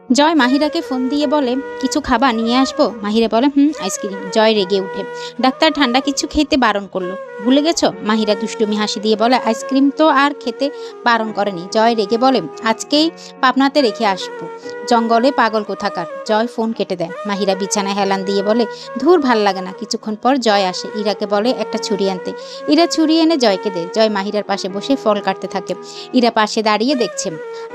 জয় মাহিরাকে phone দিয়ে বলে, কিছু খাবার নিয়ে আসবো? মাহিরা বলে, আইসক্রিম। জয় রেগে উঠে, ডাক্তার ঠান্ডা কিছু খেতে বারণ করলো, ভুলে গেছো? মাহিরা দুষ্টুমি হাসি দিয়ে বলে, আইসক্রিম তো আর খেতে বারণ করেনি। জয় রেগে বলে, আজকেই পাবনাতে রেখে আসবো, জঙ্গলে পাগল কোথাকার। জয় ফোন কেটে দেয়। মাহিরা বিছানায় হেলান দিয়ে বলে, ধুর ভাল লাগে না। কিছুক্ষণ পর জয় আসে। ইরাকে বলে একটা ছুরি আনতে। ইরা ছুরি এনে জয়কে দেয়। জয় মাহিরার পাশে বসে ফল কাটতে থাকে। ইরা পাশে দাঁড়িয়ে দেখছে,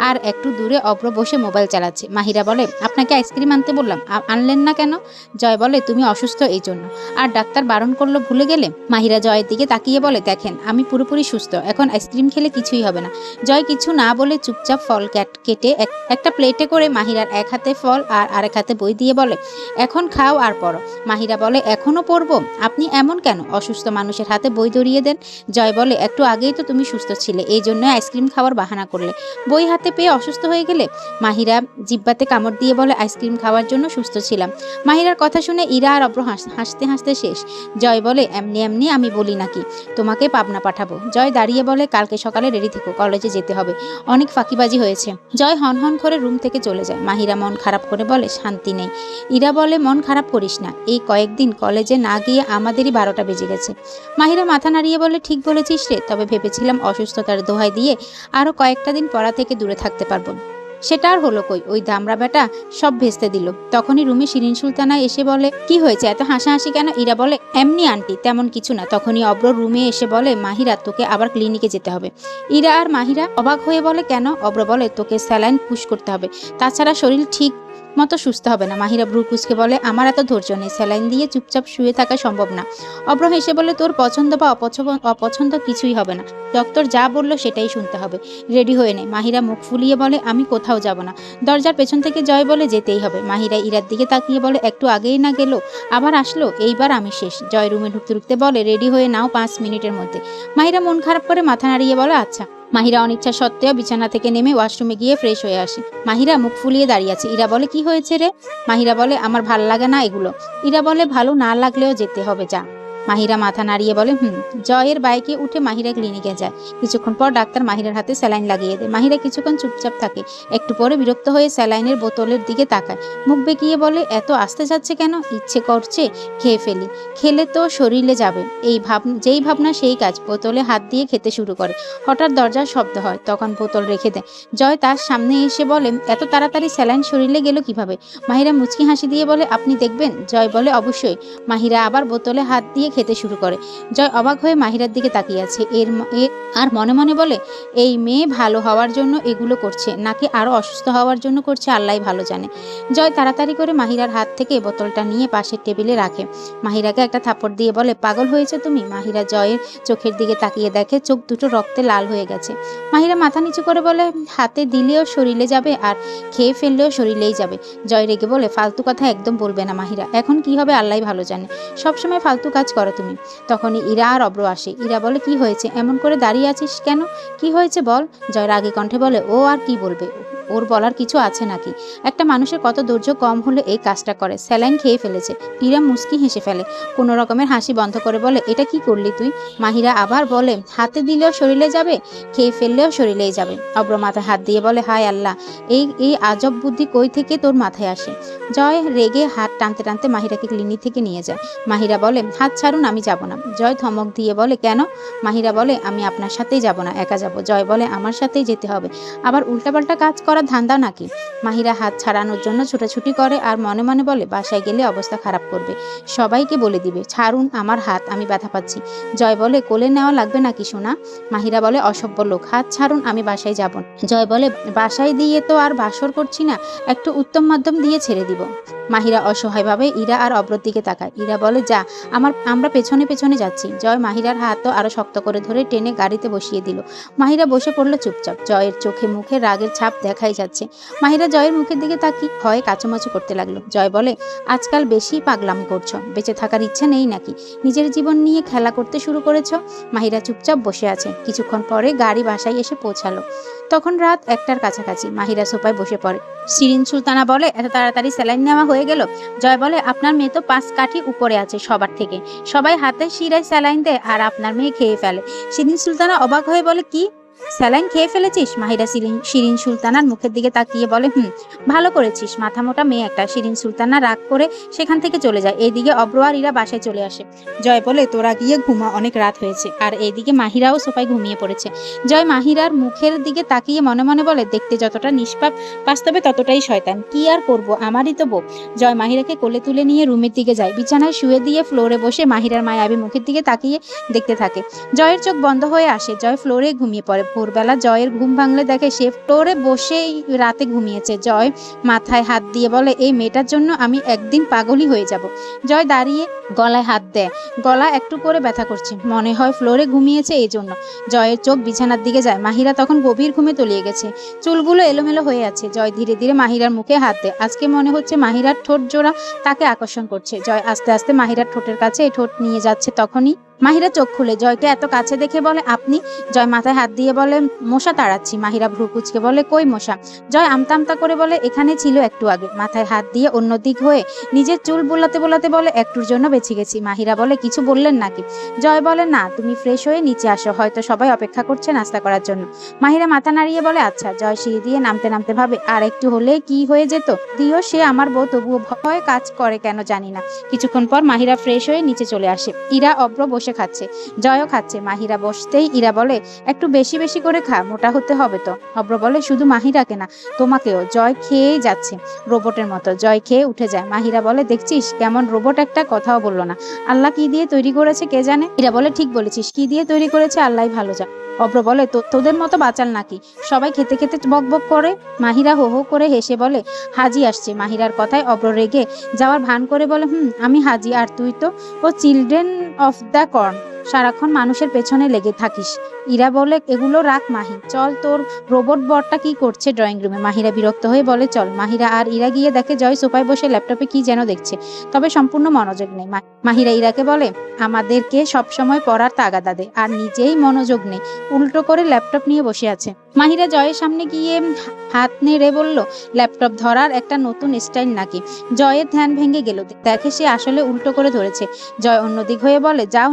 আর একটু দূরে অব্র বসে মোবাইল চালাচ্ছে। মাহিরা বলে, আপনাকে আইসক্রিম আনতে বললাম, আনলেন না কেন? জয় বলে, তুমি অসুস্থ এই জন্য। আর ডাক্তার বারণ করলো, ভুলে গেলে? মাহিরা জয়ের দিকে তাকিয়ে বলে, দেখেন আমি পুরোপুরি সুস্থ, এখন আইসক্রিম খেলে কিছুই হবে না। জয় কিছু না বলে চুপচাপ ফল কেটে একটা প্লেটে করে মাহিরার এক হাতে ফল আর আরেক হাতে বই দিয়ে বলে, এখন খাও আর পড়ো। মাহিরা বলে, এখনো পড়বো? আপনি এমন কেন? অসুস্থ মানুষের হাতে বই ধরিয়ে দেন। জয় বলে, একটু আগেই তো তুমি সুস্থ ছিলে, এই জন্য আইসক্রিম খাওয়ার বাহানা করলে, বই হাতে পেয়ে অসুস্থ হয়ে গেলে। মাহিরা জিব্বাতে কামড় দিয়ে বলে, আইসক্রিম খাওয়ার জন্য সুস্থ ছিলাম। মাহিরার কথা শুনে ইরা আর অব্র হাসতে হাসতে শেষ। জয় বলে, এমনি এমনি আমি বলি নাকি তোমাকে পাবনা পাঠাবো? জয় দাঁড়িয়ে বলে, কালকে সকালে রেডি থেকো, কলেজে যেতে হবে, অনেক ফাঁকিবাজি হয়েছে। জয় হন করে রুম থেকে চলে যায়। মাহিরা মন খারাপ করে বলে, শান্তি নেই। ইরা বলে, মন খারাপ করিস না, এই কয়েকদিন কলেজে না গিয়ে আমাদেরই 12টা বেজে গেছে। মাহিরা মাথা নাড়িয়ে বলে, ঠিক বলেছিস রে, তবে ভেবেছিলাম অসুস্থতার দোহাই দিয়ে আরো কয়েকটা দিন পড়া থেকে দূরে থাকতে পারবো, সেটা আর হলো কই। ওই দামড়া বেটা সব ভেস্তে দিল। তখনই রুমে শিরিন সুলতানা এসে বলে, কি হয়েছে, এত হাসাহাসি কেন? ইরা বলে, এমনি আন্টি, তেমন কিছু না। তখনই অব্র রুমে এসে বলে, মাহিরা তোকে আবার ক্লিনিকে যেতে হবে। ইরা আর মাহিরা অবাক হয়ে বলে, কেন? অব্র বলে, তোকে স্যালাইন পুশ করতে হবে, তাছাড়া শরীর ঠিক মতো সুস্থ হবে না। মাহিরা ভ্রু কুঁচকে বলে, আমার এত ধৈর্য নেই, স্যালাইন দিয়ে চুপচাপ শুয়ে থাকা সম্ভব না। অব্র হেসে বলে, তোর পছন্দ বা অপছন্দ কিছুই হবে না, ডক্টর যা বললো সেটাই শুনতে হবে। রেডি হয়ে নে। মাহিরা মুখ ফুলিয়ে বলে, আমি কোথাও যাব না। দরজার পেছন থেকে জয় বলে, যেতেই হবে। মাহিরা ইরার দিকে তাকিয়ে বলে, একটু আগেই না গেল, আবার আসলো, এইবার আমি শেষ। জয় রুমে ঢুকতে বলে, রেডি হয়ে নাও, 5 মিনিটের মধ্যে। মাহিরা মন খারাপ করে মাথা নাড়িয়ে বলে, আচ্ছা। মাহিরা অনিচ্ছা সত্ত্বেও বিছানা থেকে নেমে ওয়াশরুমে গিয়ে ফ্রেশ হয়ে আসে। মাহিরা মুখ ফুলিয়ে দাঁড়িয়ে আছে। ইরা বলে, কি হয়েছে রে? মাহিরা বলে, আমার ভাল লাগে না এগুলো। ইরা বলে, ভালো না লাগলেও যেতে হবে, যা। মাহিরা মাথা নাড়িয়ে বলে, জয়ের বাইকে উঠে মাহিরা ক্লিনিকে যায়। কিছুক্ষণ পর ডাক্তার মাহিরার হাতে স্যালাইন লাগিয়ে দেয়। মাহিরা কিছুক্ষণ চুপচাপ থাকে, একটু পরে বিরক্ত হয়ে স্যালাইনের বোতলের দিকে তাকায়, মুখ বেঁকিয়ে বলে, এত আসতে যাচ্ছে কেন? ইচ্ছে করছে খেয়ে ফেলি, খেলে তো শরীরে যাবে, যেই ভাবনা সেই কাজ। বোতলে হাত দিয়ে খেতে শুরু করে। হঠাৎ দরজার শব্দ হয়, তখন বোতল রেখে দেয়। জয় তার সামনে এসে বলে, এত তাড়াতাড়ি স্যালাইন শরীরে গেল কিভাবে? মাহিরা মুচকি হাসি দিয়ে বলে, আপনি দেখবেন? জয় বলে, অবশ্যই। মাহিরা আবার বোতলে হাত দিয়ে খেতে শুরু করে। জয় অবাক হয়ে মাহিরার দিকে তাকিয়ে আছে। আর মনে মনে বলে, এই মেয়ে ভালো হওয়ার জন্য এগুলো করছে নাকি আরো অসুস্থ হওয়ার জন্য করছে, আল্লাহই ভালো জানে। জয় তাড়াতাড়ি করে মাহিরার হাত থেকে বোতলটা নিয়ে পাশের টেবিলে রাখে। মাহিরাকে একটা থাপ্পড় দিয়ে বলে, পাগল হয়েছে তুমি? মাহিরা জয়ের চোখের দিকে তাকিয়ে দেখে চোখ দুটো রক্তে লাল হয়ে গেছে। মাহিরা মাথা নিচু করে বলে, হাতে দিলেও শরীরে যাবে আর খেয়ে ফেললেও শরীরেই যাবে। জয় রেগে বলে, ফালতু কথা একদম বলবে না মাহিরা, এখন কি হবে আল্লাহই ভালো জানে, সবসময় ফালতু কাজ করো তুমি। তখনই ইরা আর অব্র আসে। ইরা বলে, কি হয়েছে, এমন করে দাঁড়িয়ে আছিস কেন? কি হয়েছে বল। জয় রাগী কণ্ঠে বলে, ও আর কি বলবে, ওর বলার কিছু আছে নাকি? একটা মানুষের কত ধৈর্য কম হলে এই কাজটা করে, স্যালাইন খেয়ে ফেলেছে। ইরা মুচকি হেসে ফেলে, কোনো রকমের হাসি বন্ধ করে বলে, এটা কি করলি তুই? মাহিরা আবার বলে, হাতে দিলেও শরীরে যাবে, খেয়ে ফেললেও শরীরেই যাবে। অব্র মাথায় হাত দিয়ে বলে, হায় আল্লাহ, এই আজব বুদ্ধি কই থেকে তোর মাথায় আসে? জয় রেগে হাত টানতে টানতে মাহিরাকে ক্লিনিক থেকে নিয়ে যায়। মাহিরা বলে, হাত ছাড়ুন, আমি যাব না। জয় ধমক দিয়ে বলে, কেন? মাহিরা বলে, আমি আপনার সাথেই যাব না, একা যাব। জয় বলে, আমার সাথেই যেতে হবে, আবার উল্টাপাল্টা কাজ করার ধান্দা নাকি? মাহিরা হাত ছাড়ানোর জন্য ছুটাছুটি করে আর মনে মনে বলে, বাসায় গেলে অবস্থা খারাপ করবে, সবাইকে বলে দিবে, ছাড়ুন আমার হাত, আমি ব্যথা পাচ্ছি। জয় বলে, কোলে নেওয়া লাগবে নাকি সোনা? মাহিরা বলে, অসভ্য লোক, হাত ছাড়ুন, আমি বাসায় যাব। জয় বলে, বাসায় দিয়ে তো আর বাসর করছি না, একটু উত্তম মাধ্যম দিয়ে ছেড়ে দিব। মাহিরা অসহায়ভাবে ইরা আর অব্রর দিকে তাকায়। ইরা বলে, যা, আমরা পেছনে পেছনে যাচ্ছি। জয় মাহিরার হাতও আরো শক্ত করে ধরে টেনে গাড়িতে বসিয়ে দিল। মাহিরা বসে পড়লো চুপচাপ। জয়ের চোখে মুখে রাগের ছাপ দেখাই যাচ্ছে। মাহিরা জয়ের মুখের দিকে তাকিয়ে ভয়ে কাচুমাচু করতে লাগলো। জয় বলে, আজকাল বেশি পাগলামি করছো, বেঁচে থাকার ইচ্ছে নেই নাকি? নিজের জীবন নিয়ে খেলা করতে শুরু করেছো? মাহিরা চুপচাপ বসে আছে। কিছুক্ষণ পরে গাড়ি বাসায় এসে পৌঁছালো। তখন রাত 1টার কাছাকাছি। মাহিরা সোফায় বসে পড়ে। শিরিন সুলতানা বলে, এত তাড়াতাড়ি স্যালাইন নেওয়া হয়ে গেল? জয় বলে, আপনার মেয়ে তো 5 কাঠি উপরে আছে সবার থেকে, সবাই হাতে শিরায় স্যালাইন দেয় আর আপনার মেয়ে খেয়ে ফেলে। শিরিন সুলতানা অবাক হয়ে বলে, কি? স্যালাইন খেয়ে ফেলেছিস? মাহিরা শিরিন সুলতানার মুখের দিকে তাকিয়ে বলে, ভালো করেছিস, মাথা মোটা মেয়ে একটা। শিরিন সুলতানা রাগ করে সেখান থেকে চলে যায়। এইদিকে অব্র আর ইরা বাসায় চলে আসে। জয় বলে, তোরা গিয়ে ঘুমা, অনেক রাত হয়েছে। আর এইদিকে মাহিরাও সোফায় ঘুমিয়ে পড়েছে। জয় মাহিরার মুখের দিকে তাকিয়ে মনে মনে বলে, দেখতে যতটা নিষ্পাপ, বাস্তবে ততটাই শয়তান। কি আর করব, আমারই তো বউ। জয় মাহিরাকে কোলে তুলে নিয়ে রুমের দিকে যায়। বিছানায় শুয়ে দিয়ে ফ্লোরে বসে মাহিরার মায়াবী মুখের দিকে তাকিয়ে দেখতে থাকে। জয়ের চোখ বন্ধ হয়ে আসে। জয় ফ্লোরে ঘুমিয়ে পড়ে। ভোরবেলা জয়ের ঘুম ভাঙলে দেখে সে ফ্লোরে বসেই রাতে ঘুমিয়েছে। জয় মাথায় হাত দিয়ে বলে, এই মেয়েটার জন্য আমি একদিন পাগলই হয়ে যাব। জয় দাঁড়িয়ে গলায় হাত দেয়। গলা একটু করে ব্যথা করছে, মনে হয় ফ্লোরে ঘুমিয়েছে এই জন্য। জয়ের চোখ বিছানার দিকে যায়। মাহিরা তখন গভীর ঘুমে তলিয়ে গেছে, চুলগুলো এলোমেলো হয়ে আছে। জয় ধীরে ধীরে মাহিরার মুখে হাত দেয়। আজকে মনে হচ্ছে মাহিরার ঠোঁট জোড়া তাকে আকর্ষণ করছে। জয় আস্তে আস্তে মাহিরার ঠোঁটের কাছে এই ঠোঁট নিয়ে যাচ্ছে। তখনই মাহিরা চোখ খুলে জয়কে এত কাছে দেখে বলে, আপনি? জয় মাথায় হাত দিয়ে বলে, মশা তাড়াচ্ছি। মাহিরা ভ্রু কুচকে বলে, কই মশা? জয় আমতা আমতা করে বলে, এখানে ছিল একটু আগে। মাথায় হাত দিয়ে অন্য দিক হয়ে নিজের চুল বোলাতে বোলাতে বলে, একটুর জন্য বেঁচে গেছি। মাহিরা বলে, কিছু বললেন নাকি? জয় বলে, না, তুমি ফ্রেশ হয়ে নিচে আসো, হয়তো সবাই অপেক্ষা করছে নাস্তা করার জন্য। মাহিরা মাথা নাড়িয়ে বলে, আচ্ছা। জয় সিঁড়ি দিয়ে নামতে নামতে ভাবে, আর একটু হলে কি হয়ে যেত। দিও সে আমার বউ, তবুও ভয় কাজ করে কেন জানি না। কিছুক্ষণ পর মাহিরা ফ্রেশ হয়ে নিচে চলে আসে। ইরা অব্র বসে খাচ্ছে, জয়ও খাচ্ছে। মাহিরা বসতেই ইরা বলে, একটু বেশি বেশি করে খা, মোটা হতে হবে তো। অব্র বলে, শুধু মাহিরাকে না, তোমাকেও। জয় খেয়েই যাচ্ছে রোবটের মতো। জয় খেয়ে উঠে যায়। মাহিরা বলে, দেখছিস কেমন রোবট, একটা কথাও বললো না। আল্লাহ কি দিয়ে তৈরি করেছে কে জানে। ইরা বলে, ঠিক বলেছিস, কি দিয়ে তৈরি করেছে আল্লাহ ভালো জানে। অব্র বলে, তোদের মতো বাচাল নাকি, সবাই খেতে খেতে বক বক করে। মাহিরা হো হো করে হেসে বলে, হাজি আসছে। মাহিরার কথায় অব্র রেগে যাওয়ার ভান করে বলে, আমি হাজি, আর তুই তো ও চিলড্রেন অফ দ্য কর্ন, সারাক্ষণ মানুষের পেছনে লেগে থাকিস। ইরা বলে, এগুলো রাখ মাহি, চল। তোর রোবট বরটা কি করছে ড্রয়িং রুমে? মাহিরা বিরক্ত হয়ে বলে, চল। মাহিরা আর ইরা গিয়ে দেখে জয় সোফায় বসে ল্যাপটপে কি যেন দেখছে, তবে সম্পূর্ণ মনোযোগ নেই। মাহিরা ইরাকে বলে, আমাদেরকে সবসময় পড়ার তাগাদা দে, আর নিজেই মনোযোগ নেই, উল্টো করে ল্যাপটপ নিয়ে বসে আছে। মাহিরা জয়ের সামনে গিয়ে হাত নেড়ে বলল, ল্যাপটপ ধরার একটা নতুন স্টাইল নাকি? জয়ের ধ্যান ভেঙে গেল, দেখে সে আসলে উল্টো করে ধরেছে। জয় অন্যদিক হয়ে বলে, যাও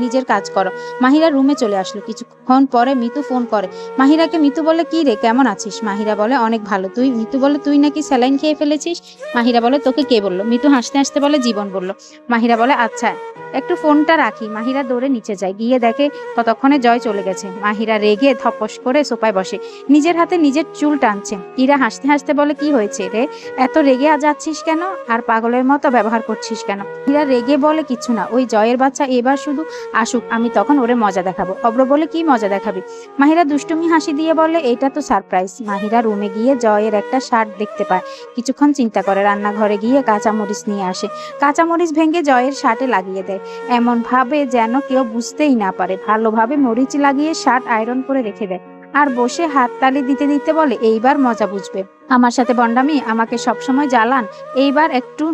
নিজের কাজ করো। মাহিরা রুমে চলে আসলো। কিছুক্ষণ পরে মিতু ফোন করে। মাহিরাকে মিতু বলে, কি রে, কেমন আছিস? মাহিরা বলে, অনেক ভালো। তুই? মিতু বলে, তুই নাকি স্যালাইন খেয়ে ফেলেছিস। মাহিরা বলে, তোকে কে বললো? মিতু হাসতে হাসতে বলে, জীবন বলল। মাহিরা বলে, আচ্ছা, একটু ফোনটা রাখি। মাহিরা দৌড়ে নিচে যায়, গিয়ে দেখে ততক্ষণে জয় চলে গেছে। মাহিরা রেগে ধপস করে সোফায় বসে, নিজের হাতে নিজের চুল টানছে। ইরা হাসতে হাসতে বলে, কি হয়েছে রে, এত রেগে যাচ্ছিস কেন, আর পাগলের মতো ব্যবহার করছিস কেন? ইরা রেগে বলে, কিছু না, ওই জয়ের বাচ্চা এবার শুধু আসুক, আমি তখন ওরে মজা দেখাবো। অব্র বলে, কি মজা দেখাবি? মাহিরা দুষ্টুমি হাসি দিয়ে বলে, এটা তো সারপ্রাইজ। মাহিরা রুমে গিয়ে জয়ের একটা শার্ট দেখতে পায়। কিছুক্ষণ চিন্তা করে রান্নাঘরে গিয়ে কাঁচামরিচ নিয়ে আসে। কাঁচামরিচ ভেঙে জয়ের শার্টে লাগিয়ে দেয়, এমন ভাবে যেন কেউ বুঝতেই না পারে। ভালোভাবে মরিচ লাগিয়ে শার্ট আয়রন করে রেখে দেয়, আর বসে হাততালি দিতে দিতে বলে, এইবার মজা বুঝবে। আমার সাথে বন্ডামি, আমাকে সবসময় জ্বালান, এইবার একটু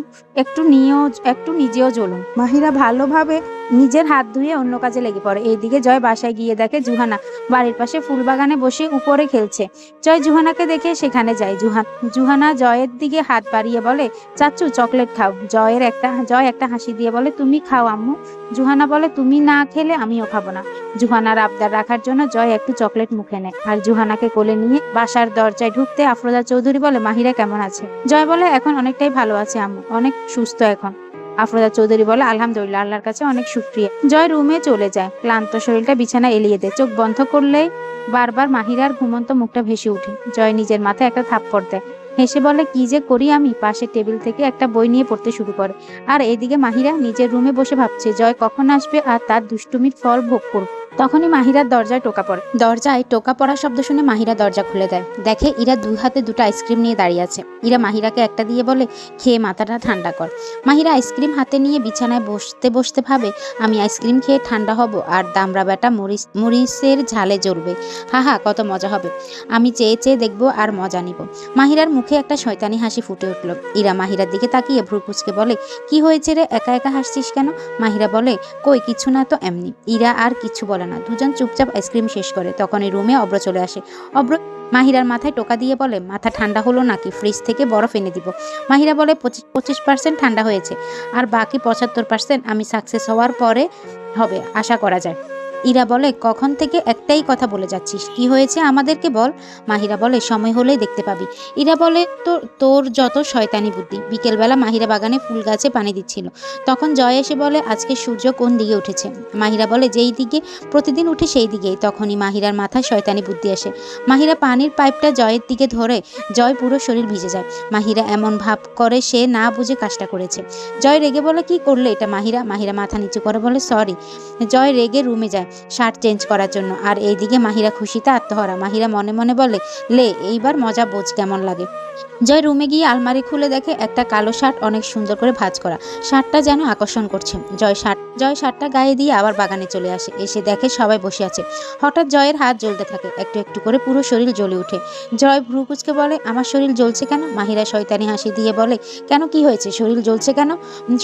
একটু নিজেও জ্বলুন। মাহিরা ভালোভাবে নিজের হাত ধুয়ে অন্য কাজে লেগে পড়ে। এইদিকে জয় বাসায় গিয়ে দেখে জুহানা বাড়ির পাশে ফুলবাগানে বসে উপরে খেলছে। জয় জুহানাকে দেখে সেখানে যায়। জুহানা জয়ের দিকে হাত বাড়িয়ে বলে, চাচ্চু চকলেট খাও। জয় একটা হাসি দিয়ে বলে, তুমি খাও আম্মু। জুহানা বলে, তুমি না খেলে আমিও খাবো না। জুহানার আবদার রাখার জন্য জয় একটু চকলেট মুখে নেয়, আর জুহানাকে কোলে নিয়ে বাসার দরজায় ঢুকতে আফরোজা চৌধুরী বলে, মাহিরা কেমন আছে? জয় বলে, এখন অনেকটাই ভালো আছে আম্মু, অনেক সুস্থ এখন। আফরোজা চৌধুরী বলে, আলহামদুলিল্লাহ, আল্লাহর কাছে অনেক শুকরিয়া। জয় রুমে চলে যায়, ক্লান্ত শরীরটা বিছানায় এলিয়ে দেয়। চোখ বন্ধ করলেই বারবার মাহিরার ঘুমন্ত মুখটা ভেসে ওঠে। জয় নিজের মাথায় একটা থাপ্পড় দেয়, হেসে বলে, কি যে করি আমি। পাশে টেবিল থেকে একটা বই নিয়ে পড়তে শুরু করে। আর এদিকে মাহিরা নিজের রুমে বসে ভাবছে জয় কখন আসবে আর তার দুষ্টুমির ফল ভোগ করবে। তখনই মাহিরার দরজায় টোকা পড়ে। দরজায় টোকা পড়ার শব্দ শুনে মাহিরা দরজা খুলে দেয়, দেখে ইরা দুই হাতে দুটো আইসক্রিম নিয়ে দাঁড়িয়ে আছে। ইরা মাহিরাকে একটা দিয়ে বলে, খেয়ে মাথাটা ঠান্ডা কর। মাহিরা আইসক্রিম হাতে নিয়ে বিছানায় বসতে বসতে ভাবে, আমি আইসক্রিম খেয়ে ঠান্ডা হব, আর দামড়া বেটা মরিচের ঝালে জ্বলবে। হাহা, কত মজা হবে, আমি চেয়ে চেয়ে দেখবো আর মজা নিব। মাহিরার মুখে একটা শয়তানি হাসি ফুটে উঠল। ইরা মাহিরার দিকে তাকিয়ে ভ্রু কুঁচকে বলে, কি হয়েছে রে, একা একা হাসছিস কেন? মাহিরা বলে, কই কিছু না তো, এমনি। ইরা আর কিছু বলে না, দুজন চুপচাপ আইসক্রিম শেষ করে। তখন এই রুমে অব্র চলে আসে। অব্র মাহিরার মাথায় টোকা দিয়ে বলে, মাথা ঠান্ডা হলো নাকি, ফ্রিজ থেকে বরফ এনে দিব। মাহিরা বলে, 25% ঠান্ডা হয়েছে, আর বাকি 75% আমি সাকসেস হওয়ার পরে হবে, আশা করা যায়। ইরা বলে কখন থেকে একটাই কথা বলে যাচ্ছিস, কি হয়েছে আমাদেরকে বল। মাহিরা বলে সময় হলেই দেখতে পাবি। ইরা বলে তোর যত শয়তানি বুদ্ধি। বিকেলবেলা মাহিরা বাগানে ফুল গাছে পানি দিচ্ছিল, তখন জয় এসে বলে আজকে সূর্য কোন দিকে উঠেছে। মাহিরা বলে যেই দিকে প্রতিদিন উঠে সেই দিকেই। তখনই মাহিরার মাথায় শয়তানি বুদ্ধি আসে। মাহিরা পানির পাইপটা জয়ের দিকে ধরে, জয় পুরো শরীর ভিজে যায়। মাহিরা এমন ভাব করে সে না বুঝে কাজটা করেছে। জয় রেগে বলে কি করলে এটা মাহিরা। মাহিরা মাথা নিচু করে বলে সরি। জয় রেগে রুমে যায় শার্ট চেঞ্জ করার জন্য, আর এইদিকে মাহিরা খুশিতে আত্মহারা। মাহিরা মনে মনে বলে লে এইবার মজা বোঝ কেমন লাগে। জয় রুমে গিয়ে আলমারি খুলে দেখে একটা কালো শার্ট অনেক সুন্দর করে ভাঁজ করা। শার্টটা যেন আকর্ষণ করছে। জয় শার্টটা গায়ে দিয়ে আবার বাগানে চলে আসে। এসে দেখে সবাই বসে আছে। হঠাৎ জয়ের হাত জ্বলতে থাকে, একটু একটু করে পুরো শরীর জ্বলে ওঠে। জয় ভ্রু কুঁচকে বলে আমার শরীর জ্বলছে কেন। মাহিরা শয়তানি হাসি দিয়ে বলে কেন, কি হয়েছে, শরীর জ্বলছে কেন।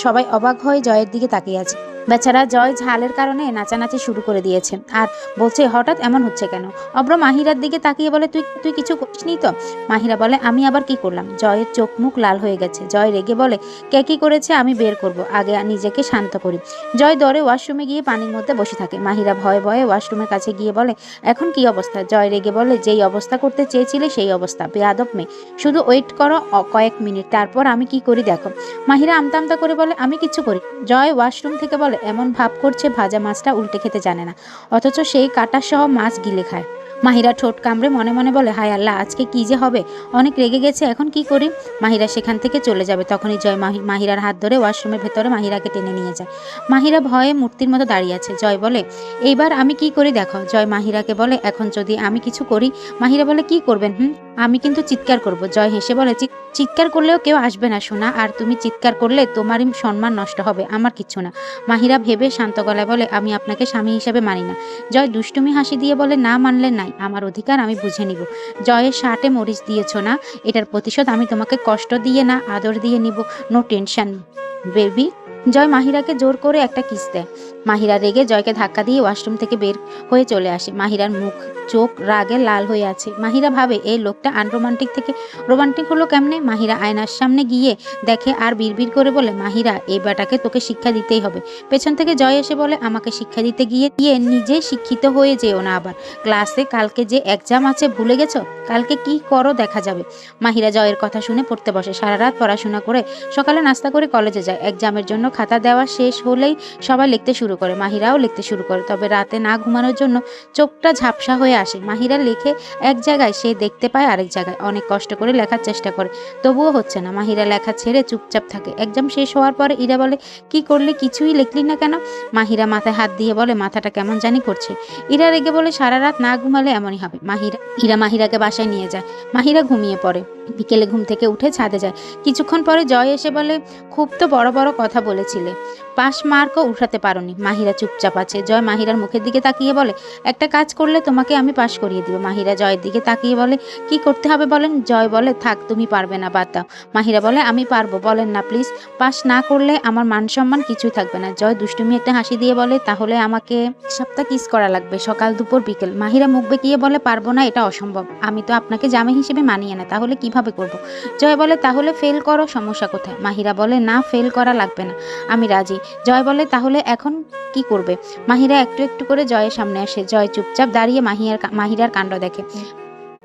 সবাই অবাক হয়ে জয়ের দিকে তাকিয়ে আছে। বেচারা জয় ঝালের কারণে নাচানাচি শুরু করে দিয়েছে আর বলছে হঠাৎ এমন হচ্ছে কেন। অব্র মাহিরার দিকে তাকিয়ে বলে তুই কিছু করিসনি তো। মাহিরা বলে আমি আবার কি করলাম। জয়ের চোখ মুখ লাল হয়ে গেছে। জয় রেগে বলে কে কি করেছে আমি বের করব, আগে নিজেকে শান্ত করি। জয় দরে ওয়াশরুমে গিয়ে পানির মধ্যে বসে থাকে। মাহিরা ভয়ে ভয়ে ওয়াশরুমের কাছে গিয়ে বলে এখন কি অবস্থা। জয় রেগে বলে যেই অবস্থা করতে চেয়েছিলে সেই অবস্থা, বেয়াদব মেয়ে। শুধু ওয়েট করো কয়েক মিনিট, তারপর আমি কি করি দেখো। মাহিরা আমতা আমতা করে বলে আমি কিছু করি। জয় ওয়াশরুম থেকে বলে এমন ভাব করছে ভাজা মাছটা উল্টে খেতে জানে না, অথচ সেই কাটা সহ মাছ গিলে খায়। মাহিরা ঠোঁট কামড়ে মনে মনে বলে হায় আল্লাহ, আজকে কি যে হবে, অনেক রেগে গেছে, এখন কি করি। মাহিরা সেখান থেকে চলে যাবে। তখনই জয় মাহিরার হাত ধরে ওয়াশরুমের ভেতরে মাহিরাকে টেনে নিয়ে যায়। মাহিরা ভয়ে মূর্তির মতো দাঁড়িয়ে আছে। জয় বলে এইবার আমি কি করি দেখো। জয় মাহিরাকে বলে এখন যদি আমি কিছু করি। মাহিরা বলে কি করবেন। আমি কিন্তু চিৎকার করব। জয় হেসে বলে চিৎকার করলেও কেউ আসবে না সোনা, আর তুমি চিৎকার করলে তোমারই সম্মান নষ্ট হবে, আমার কিচ্ছু না। মাহিরা ভেবে শান্ত গলায় বলে আমি আপনাকে স্বামী হিসেবে মানি না। জয় দুষ্টুমি হাসি দিয়ে বলে না মানলে নাই, আমার অধিকার আমি বুঝে নিব। জয়ের শার্টে মরিচ দিয়েছ না, এটার প্রতিশোধ আমি তোমাকে কষ্ট দিয়ে না আদর দিয়ে নিব। No tension baby. জয় মাহিরাকে জোর করে একটা কিস দেয়। মাহিরা রেগে জয়কে ধাক্কা দিয়ে ওয়াশরুম থেকে বের হয়ে চলে আসে। মাহিরার মুখ চোখ রাগে লাল হয়ে আছে। মাহিরা ভাবে এই লোকটা আনরোমান্টিক থেকে রোমান্টিক হলো কেমনে। মাহিরা আয়নার সামনে গিয়ে দেখে আর বিড়বিড় করে বলে মাহিরা এই বেটাকে তোকে শিক্ষা দিতেই হবে। পেছন থেকে জয় এসে বলে আমাকে শিক্ষা দিতে গিয়ে নিজে শিক্ষিত হয়ে যেও না আবার। ক্লাসে কালকে যে এক্সাম আছে ভুলে গেছো, কালকে কি করো দেখা যাবে। মাহিরা জয়ের কথা শুনে পড়তে বসে। সারা রাত পড়াশোনা করে সকালে নাস্তা করে কলেজে যায়। এক্সামের জন্য খাতা দেওয়া শেষ হলেই সবাই লিখতে শুরু করে। মাহিরাও লিখতে শুরু করে, তবে রাতে না ঘুমানোর জন্য চোখটা ঝাপসা হয়ে আসে। মাহিরা লেখে এক জায়গায়, সে দেখতে পায় আরেক জায়গায়। অনেক কষ্ট করে লেখার চেষ্টা করে, তবুও হচ্ছে না। মাহিরা লেখা ছেড়ে চুপচাপ থাকে। এক্সাম শেষ হওয়ার পরে ইরা বলে কি করলি, কিছুই লিখলি না কেন। মাহিরা মাথায় হাত দিয়ে বলে মাথাটা কেমন জানি করছে। ইরা রেগে বলে সারা রাত না ঘুমালে এমনই হবে। ইরা মাহিরাকে বাসায় নিয়ে যায়। মাহিরা ঘুমিয়ে পড়ে। বিকেলে ঘুম থেকে উঠে ছাদে যায়। কিছুক্ষণ পরে জয় এসে বলে খুব তো বড় বড় কথা বলেছিলে, পাস মার্কও উঠাতে পারোনি। মাহিরা চুপচাপ আছে। জয় মাহিরার মুখের দিকে তাকিয়ে বলে একটা কাজ করলে তোমাকে আমি পাস করিয়ে দিব। মাহিরা জয়ের দিকে তাকিয়ে বলে কি করতে হবে বলেন। জয় বলে থাক তুমি পারবে না, বাদ দাও। মাহিরা বলে আমি পারবো, বলেন না প্লিজ। পাস না করলে আমার মান সম্মান কিছুই থাকবে না। জয় দুষ্টুমি একটা হাসি দিয়ে বলে তাহলে আমাকে সপ্তাহ কিস করা লাগবে, সকাল দুপুর বিকেল। মাহিরা মুখ বেঁকিয়ে বলে পারবো না, এটা অসম্ভব, আমি তো আপনাকে জামাই হিসেবে মানিয়ে না, তাহলে কিভাবে করব। জয় বলে তাহলে ফেল করো, সমস্যা কোথায়। মাহিরা বলে না ফেল করা লাগবে না, আমি রাজি। জয় বলে তাহলে এখন কি করবে। মাহিরা একটু একটু করে জয়ের সামনে আসে। জয় চুপচাপ দাঁড়িয়ে মাহিরার কাণ্ড দেখে।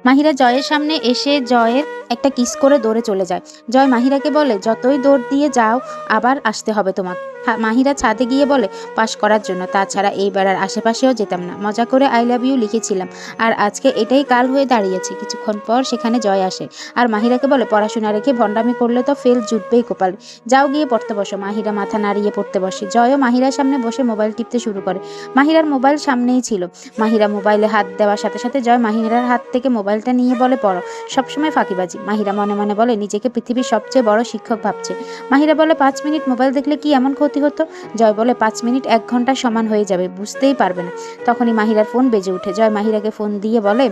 মাহিরা জয়ের সামনে এসে জয়ের একটা কিস করে দৌড়ে চলে যায়। জয় মাহিরাকে বলে যতই দৌড় দিয়ে যাও আবার আসতে হবে তোমাকে। মাহিরা ছাদে গিয়ে বলে পাস করার জন্য, তাছাড়া এই বেড়ার আশেপাশেও যেতাম না, মজা করে আই লাভ ইউ লিখেছিলাম, আর আজকে এটাই কাল হয়ে দাঁড়িয়েছে। কিছুক্ষণ পর সেখানে জয় আসে আর মাহিরাকে বলে পড়াশোনা রেখে ভণ্ডামি করলে তো ফেল জুটবেই কপাল, যাও গিয়ে পড়তে বসো। মাহিরা মাথা নাড়িয়ে পড়তে বসে। জয়ও মাহিরার সামনে বসে মোবাইল টিপতে শুরু করে। মাহিরার মোবাইল সামনেই ছিল। মাহিরা মোবাইলে হাত দেওয়ার সাথে সাথে জয় মাহিরার হাত থেকে মোবাইলটা নিয়ে বলে পড়ো, সবসময় ফাঁকিবাজি। মাহিরা মনে মনে বলে নিজেকে পৃথিবীর সবচেয়ে বড় শিক্ষক ভাবছে। মাহিরা বলে 5 মিনিট মোবাইল দেখলে কি এমন ক্ষতি হতো। জয় বলে 5 মিনিট 1 ঘন্টা সমান হয়ে যাবে, বুঝতেই পারবে না। তখনই মাহিরার ফোন বেজে উঠে। জয় মাহিরাকে ফোন দিয়ে বলে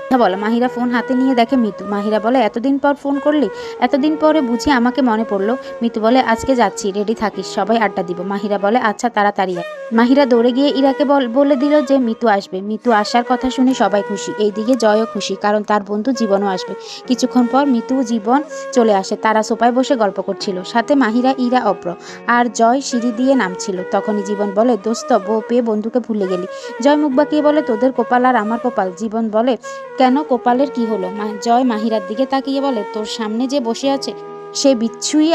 মাহিরা ফোন হাতে নিয়ে দেখে মিতু। মাহিরা বলে এতদিন পর ফোন করলি, এতদিন পরে বুঝি আমাকে মনে পড়লো। মিতু বলে আজকে যাচ্ছি, রেডি থাকিস, সবাই আড্ডা দিব। মাহিরা বলে আচ্ছা তাড়াতাড়ি। মাহিরা দৌড়ে গিয়ে ইরাকে বলে দিল যে মিতু আসবে। মিতু আসার কথা শুনে সবাই খুশি, এইদিকে জয়ও খুশি, কারণ তার বন্ধু জীবনও আসবে। কিছুক্ষণ পর মিতু জীবন চলে আসে। তারা সোফায় বসে গল্প করছিল, সাথে মাহিরা, ইরা, অব্র আর জয় সিঁড়ি দিয়ে নামছিল। তখনই জীবন বলে, দোস্ত, বউ পেয়ে বন্ধুকে ভুলে গেলি। জয় মুখ বাঁকিয়ে বলে, তোদের কপাল আর আমার কপাল। জীবন বলে, কেন, কপালের কি হলো? জয় মাহিরার দিকে তাকিয়ে বলে, তোর সামনে যে বসে আছে সে বিচ্ছুই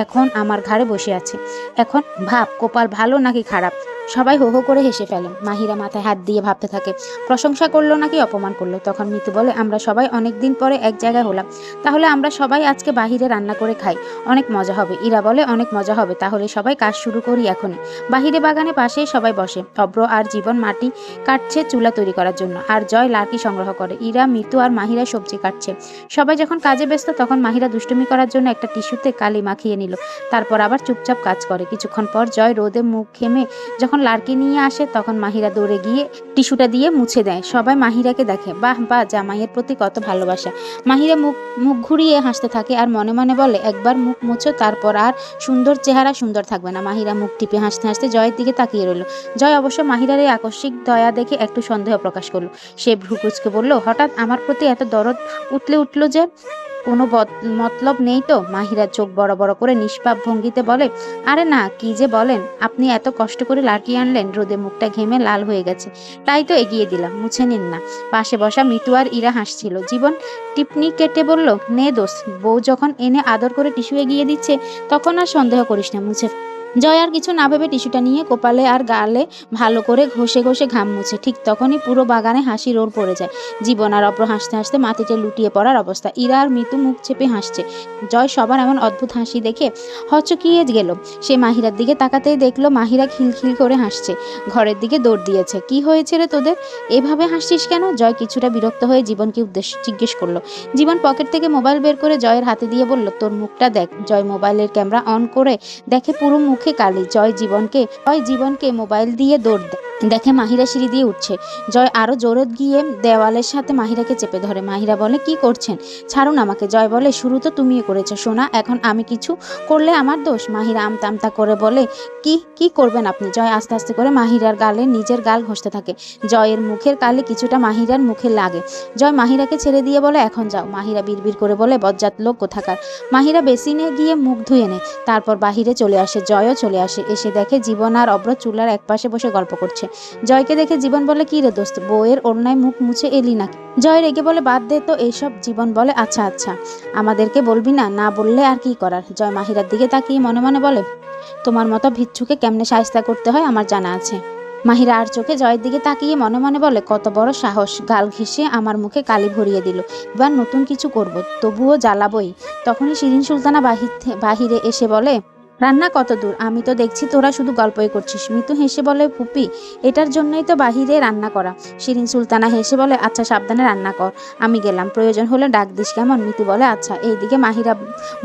এখন আমার ঘাড়ে বসে আছে। এখন ভাব, কপাল ভালো নাকি খারাপ। সবাই হো হো করে হেসে ফেলে। মাহিরা মাথায় হাত দিয়ে ভাবতে থাকে, প্রশংসা করলো নাকি অপমান করলো। তখন মিতু বলে, আমরা সবাই অনেক দিন পরে এক জায়গায় হলাম, তাহলে আমরা সবাই আজকে বাহিরে রান্না করে খাই, অনেক মজা হবে। ইরা বলে, অনেক মজা হবে, তাহলে সবাই কাজ শুরু করি এখনই। বাহিরে বাগানে পাশেই সবাই বসে। অব্র আর জীবন মাটি কাটছে চুলা তৈরি করার জন্য, আর জয় লার্কি সংগ্রহ করে। ইরা, মিতু আর মাহিরা সবজি কাটছে। সবাই যখন কাজে ব্যস্ত তখন মাহিরা দুষ্টুমি করার জন্য একটা টিস্যুতে কালি মাখিয়ে নিল, তারপর আবার চুপচাপ কাজ করে। কিছুক্ষণ পর জয় রোদে মুখ ঘেমে যখন লার্কি নিয়ে আসে তখন মাহিরা দৌড়ে গিয়ে টিস্যুটা দিয়ে মুছে দেয়। সবাই মাহিরাকে দেখে, বাহ বাহ, জামাইয়ের প্রতি কত ভালোবাসা। মাহিরা মুখ মুখ ঘুরিয়ে হাসতে থাকে আর মনে মনে বলে, একবার মুখ মুছো, তারপর আর সুন্দর চেহারা সুন্দর থাকবে না। মাহিরা মুখ টিপে হাসতে হাসতে জয়ের দিকে তাকিয়ে রইল। জয় অবশ্য মাহিরার এই আকস্মিক দয়া দেখে একটু সন্দেহ প্রকাশ করলো। সে ভ্রু কুঁচকে বলল, হঠাৎ আমার প্রতি এত দরদ উঠলো যে? কোনো মতলব নেই তো? মাহিরা চোখ বড় বড় করে নিষ্পাপ ভঙ্গিতে বলে, আরে না, কি যে বলেন, আপনি এত কষ্ট করে লাঠি আনলেন, রোদে মুখটা ঘেমে লাল হয়ে গেছে, তাই তো এগিয়ে দিলাম, মুছে নিন না। পাশে বসা মিতু আর ইরা হাসছিল। জীবন টিপনি কেটে বলল, নে দোষ, বউ যখন এনে আদর করে টিস্যু এগিয়ে দিচ্ছে তখন আর সন্দেহ করিস না, মুছে। জয় আর কিছু না ভেবে টিস্যুটা নিয়ে কপালে আর গালে ভালো করে ঘষে ঘষে ঘাম মুছে। ঠিক তখনই পুরো বাগানে হাসি রোল পড়ে যায়। জীবন আর অব্র হাসতে হাসতে মাটিতে লুটিয়ে পড়ার অবস্থা। ইরা আর মিতু মুখ চেপে হাসছে। জয় সবার এমন অদ্ভুত হাসি দেখে হচকিয়ে গেল। সে মাহিরার দিকে তাকাতেই দেখলো মাহিরা খিলখিল করে হাসছে। ঘরের দিকে দৌড় দিয়েছে। কি হয়েছে রে তোদের, এভাবে হাসছিস কেন? জয় কিছুটা বিরক্ত হয়ে জীবনকে জিজ্ঞেস করলো। জীবন পকেট থেকে মোবাইল বের করে জয়ের হাতে দিয়ে বলল, তোর মুখটা দেখ। জয় মোবাইলের ক্যামেরা অন করে দেখে পুরো মুখে কালি। জয় জীবনকে মোবাইল দিয়ে দৌড় দেয়, দেখে মাহিরা সিঁড়ি দিয়ে উঠছে। জয় আরো জোরে গিয়ে দেওয়ালের সাথে মাহিরাকে চেপে ধরে। মাহিরা বলে, কি করছেন, ছাড়ুন আমাকে। জয় বলে, শুরু তো তুমিও করেছো সোনা, এখন আমি কিছু করলে আমার দোষ? মাহিরা আমতা আমতা করে বলে, কি করবেন আপনি? জয় আস্তে আস্তে করে মাহিরার গালে নিজের গাল ঘষতে থাকে। জয়ের মুখের কালি কিছুটা মাহিরার মুখে লাগে। জয় মাহিরাকে ছেড়ে দিয়ে বলে, এখন যাও। মাহিরা বিড়বিড় করে বলে, বজ্জাত লোক কোথাকার। মাহিরা বেসিনে গিয়ে মুখ ধুয়ে নেয়, তারপর বাহিরে চলে আসে। জয়ও চলে আসে। এসে দেখে জীবন আর অব্র চুলার একপাশে বসে গল্প করছে। জয়কে দেখে জীবন বলে, কি রে দোস্ত, বউয়ের ওড়নায় মুখ মুছে এলি নাকি? জয় রেগে বলে, বাদ দে তো এইসব। জীবন বলে, আচ্ছা আচ্ছা, আমাদেরকে বলবি না? না বললে আর কি করার। জয় মাহিরার দিকে তাকিয়ে মনে মনে বলে, তোমার মতো ভিচ্ছুকে কেমনে শায়েস্তা করতে হয় আমার জানা আছে। মাহিরা আর চোখে জয়ের দিকে তাকিয়ে মনে মনে বলে, কত বড় সাহস, গাল ঘেঁষে আমার মুখে কালি ভরিয়ে দিল। এবার নতুন কিছু করব, তবুও জ্বালাবই। তখনই শিরিন সুলতানা বাহিরে এসে বলে, রান্না কত দূর? আমি তো দেখছি তোরা শুধু গল্পই করছিস। মিতু হেসে বলে, ফুপি, এটার জন্যই তো বাহিরে রান্না করা। শিরিন সুলতানা হেসে বলে, আচ্ছা সাবধানে রান্না কর, আমি গেলাম, প্রয়োজন হলে ডাক দিস কেমন? মিতু বলে, আচ্ছা। এইদিকে মাহিরা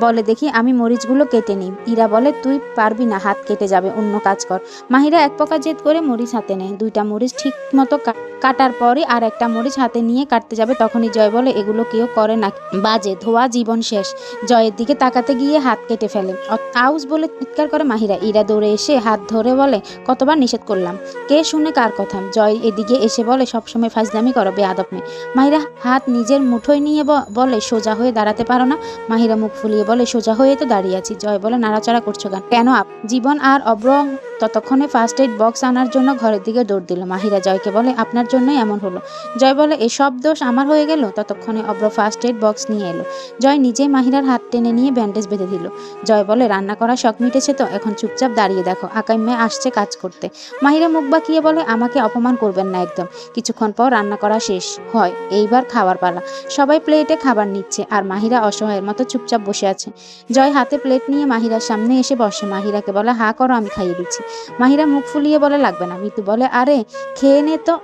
বলে, দেখি আমি মরিচগুলো কেটে নিই। ইরা বলে, তুই পারবি না, হাত কেটে যাবে, অন্য কাজ কর। মাহিরা এক প্রকার জেদ করে মরিচ হাতে নেয়। দুইটা মরিচ ঠিক মতো কাটার পরই আর একটা মরিচ হাতে নিয়ে কাটতে যাবে, তখনই জয় বলে, এগুলো কেউ করে না, বাজে, ধোয়া, জীবন শেষ। জয়ের দিকে তাকাতে গিয়ে হাত কেটে ফেলে। আউস বলে চিৎকার করে মাহিরা। ইরা দৌড়ে এসে হাত ধরে বলে, কতবার নিষেধ করলাম, কে শুনে কার কথা? জয় এদিকে এসে বলে, সবসময় ফাজলামি করো, বেয়াদব মেয়ে। মাহিরা হাত নিজের মুঠোয় নিয়ে বলে, সোজা হয়ে দাঁড়াতে পারো না? মাহিরা মুখ ফুলিয়ে বলে, সোজা হয়ে তো দাঁড়িয়ে আছি। জয় বলে, নাড়াচাড়া করছো কেন? জীবন আর অব্র ততক্ষণে ফার্স্ট এইড বক্স আনার জন্য ঘরের দিকে দৌড় দিল। মাহিরা জয়কে বলে, আপনার জন্যই এমন হলো। জয় বলে, এসব দোষ আমার হয়ে গেল। ততক্ষণে অব্র ফার্স্ট এইড বক্স নিয়ে এলো। জয় নিজেই মাহিরার হাত টেনে নিয়ে ব্যান্ডেজ বেঁধে দিল। জয় বলে, রান্না করা শখ মিটেছে তো, এখন চুপচাপ দাঁড়িয়ে দেখো, আকাই মেয়ে আসছে কাজ করতে। মাহিরা মুখ বাঁকিয়ে বলে, আমাকে অপমান করবেন না একদম। কিছুক্ষণ পর রান্না করা শেষ হয়, এইবার খাওয়ার পালা। সবাই প্লেটে খাবার নিচ্ছে আর মাহিরা অসহায়ের মতো চুপচাপ বসে আছে। জয় হাতে প্লেট নিয়ে মাহিরার সামনে এসে বসে। মাহিরাকে বলে, হা করো, আমি খাইয়ে দিচ্ছি। মাহিরা মুখ ফুলিয়ে বলে, লাগবে না। মিতু বলে, আরে খেয়ে নে তো,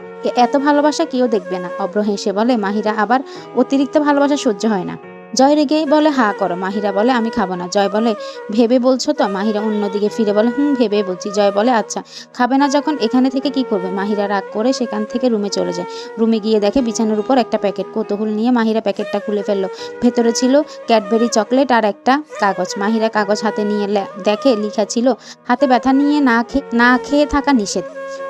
এত ভালোবাসা কেউ দেখবে না। অব্র হেসে বলে, মাহিরা আবার অতিরিক্ত ভালোবাসা সহ্য হয় না। জয় রেগে বলে হা করো। মাহিরা বলে আমি খাবো না। জয় বলে ভেবে বলছো তো? মাহিরা অন্যদিকে ফিরে বলে ভেবে বলছি। জয় বলে আচ্ছা, খাবে না যখন এখানে থেকে কি করবে? মাহিরা রাগ করে সেখান থেকে রুমে চলে যায়। রুমে গিয়ে দেখে বিছানার উপর একটা প্যাকেট। কৌতূহল নিয়ে মাহিরা প্যাকেটটা খুলে ফেললো। ভেতরে ছিল ক্যাডবেরি চকলেট আর একটা কাগজ। মাহিরা কাগজ হাতে নিয়ে দেখে লেখা ছিল হাতে ব্যথা নিয়ে না খেয়ে থাকা নিষেধ।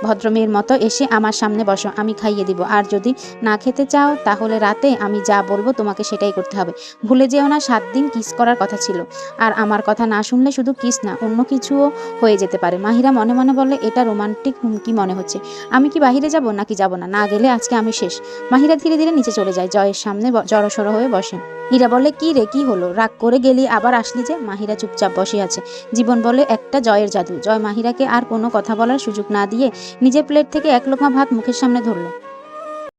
ভদ্রমেয়ের মতো এসে আমার সামনে বসো, আমি খাইয়ে দিব। আর যদি না খেতে চাও তাহলে রাতে আমি যা বলবো তোমাকে সেটাই করতে হবে। ভুলে যেও না 7 দিন কিস করার কথা ছিল। আর আমার কথা না শুনলে শুধু কিস না, অন্য কিছুও হয়ে যেতে পারে। মাহিরা মনে মনে বলে এটা রোমান্টিক হুমকি মনে হচ্ছে। আমি কি বাহিরে যাব নাকি যাব না? না গেলে আজকে আমি শেষ। মাহিরা ধীরে ধীরে নিচে চলে যায়, জয়ের সামনে জড়সড় হয়ে বসে। ইরা বলে কি রে, কি হলো? রাগ করে গেলি আবার আসলি যে? মাহিরা চুপচাপ বসে আছে। জীবন বলে একটা জয়ের জাদু। জয় মাহিরাকে আর কোনো কথা বলার সুযোগ না দিয়ে নিজের প্লেট থেকে এক লোকমা ভাত মুখের সামনে ধরলো।